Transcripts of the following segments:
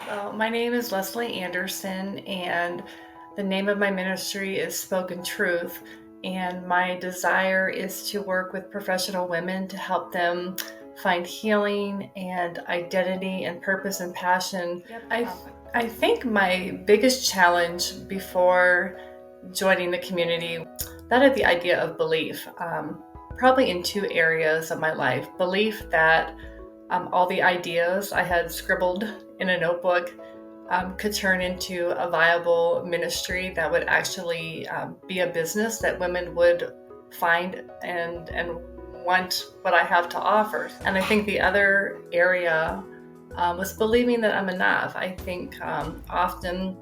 My name is Lesley Anderson, and the name of my ministry is Spoken Truth. And my desire is to work with professional women to help them find healing and identity and purpose and passion. I think my biggest challenge before joining the community, that is the idea of belief, probably in two areas of my life. Belief that all the ideas I had scribbled in a notebook could turn into a viable ministry that would actually be a business that women would find and want what I have to offer. And I think the other area was believing that I'm enough. I think often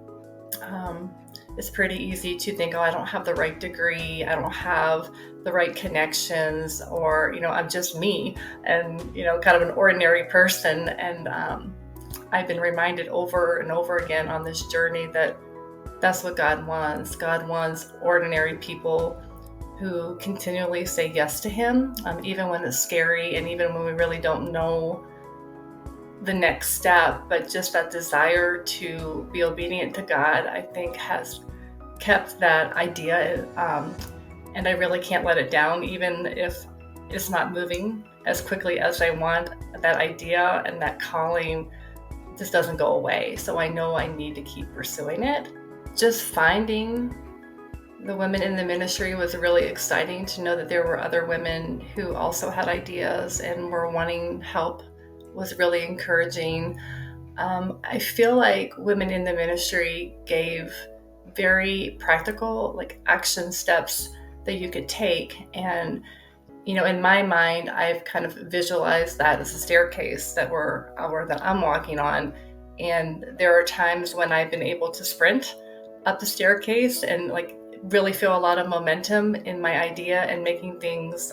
it's pretty easy to think, oh, I don't have the right degree, I don't have the right connections, or, I'm just me and, kind of an ordinary person. And I've been reminded over and over again on this journey that that's what God wants. God wants ordinary people who continually say yes to Him, even when it's scary and even when we really don't know the next step. But just that desire to be obedient to God, I think, has kept that idea, and I really can't let it down, even if it's not moving as quickly as I want. That idea and that calling just doesn't go away. So I know I need to keep pursuing it. Just finding the women in the ministry was really exciting to know that there were other women who also had ideas and were wanting help was really encouraging. I feel like women in the ministry gave very practical, action steps that you could take. And, in my mind, I've kind of visualized that as a staircase that I'm walking on. And there are times when I've been able to sprint up the staircase and really feel a lot of momentum in my idea and making things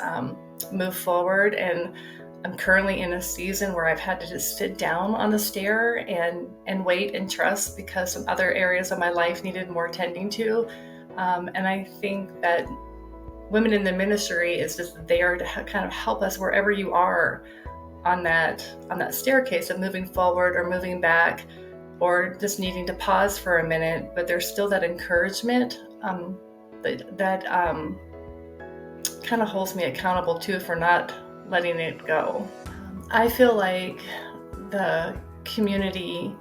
move forward. And I'm currently in a season where I've had to just sit down on the stair and wait and trust, because some other areas of my life needed more tending to. And I think that women in the ministry is just there to kind of help us wherever you are on that staircase of moving forward or moving back, or just needing to pause for a minute. But there's still that encouragement that kind of holds me accountable too for not letting it go. I feel like the community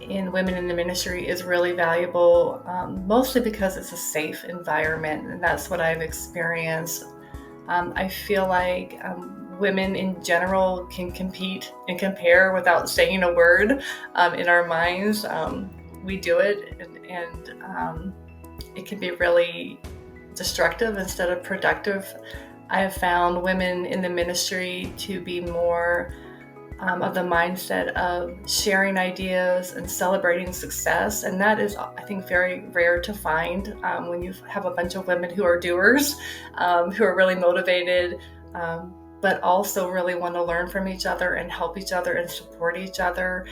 in women in the ministry is really valuable, mostly because it's a safe environment, and that's what I've experienced. I feel like women in general can compete and compare without saying a word. In our minds, we do it, and it can be really destructive instead of productive. I have found women in the ministry to be more of the mindset of sharing ideas and celebrating success. And that is, I think, very rare to find when you have a bunch of women who are doers, who are really motivated, but also really want to learn from each other and help each other and support each other.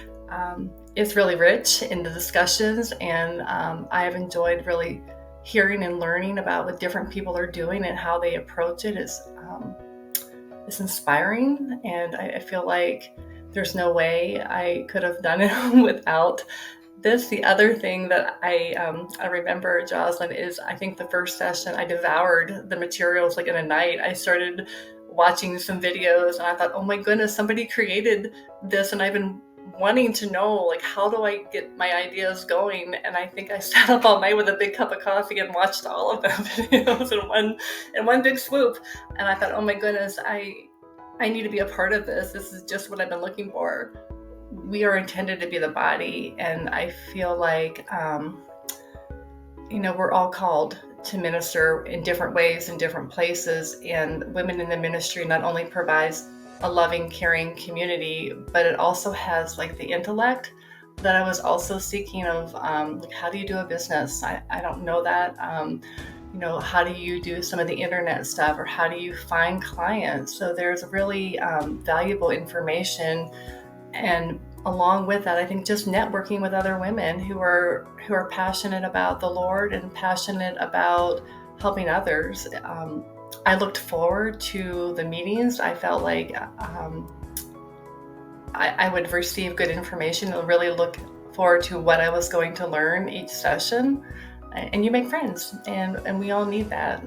It's really rich in the discussions, and I have enjoyed really hearing and learning about what different people are doing and how they approach it. Is inspiring, and I feel like there's no way I could have done it without this. The other thing that I remember, Jocelyn, is I think the first session I devoured the materials in a night. I started watching some videos and I thought, oh my goodness, somebody created this, and I've been wanting to know, how do I get my ideas going? And I think I sat up all night with a big cup of coffee and watched all of them videos in one big swoop. And I thought, oh my goodness, I need to be a part of this. This is just what I've been looking for. We are intended to be the body, and I feel like we're all called to minister in different ways in different places. And women in the ministry not only provides a loving, caring community, but it also has the intellect that I was also seeking of, how do you do a business? I don't know that. How do you do some of the internet stuff, or how do you find clients? So there's really valuable information. And along with that, I think just networking with other women who are passionate about the Lord and passionate about helping others. I looked forward to the meetings. I felt like I would receive good information and really look forward to what I was going to learn each session. And you make friends, and we all need that.